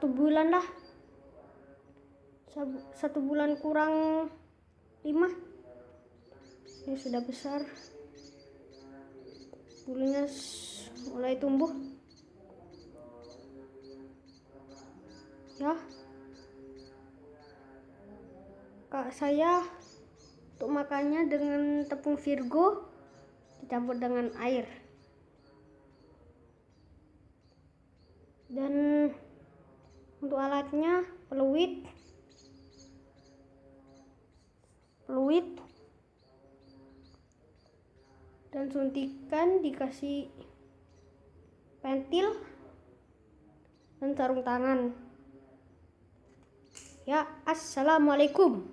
1 bulan lah, 1 bulan kurang 5. Ini sudah besar, bulunya mulai tumbuh ya. Kak saya untuk makannya dengan tepung Virgo dicampur dengan air, dan untuk alatnya peluit dan suntikan, dikasih pentil dan sarung tangan ya. Assalamualaikum.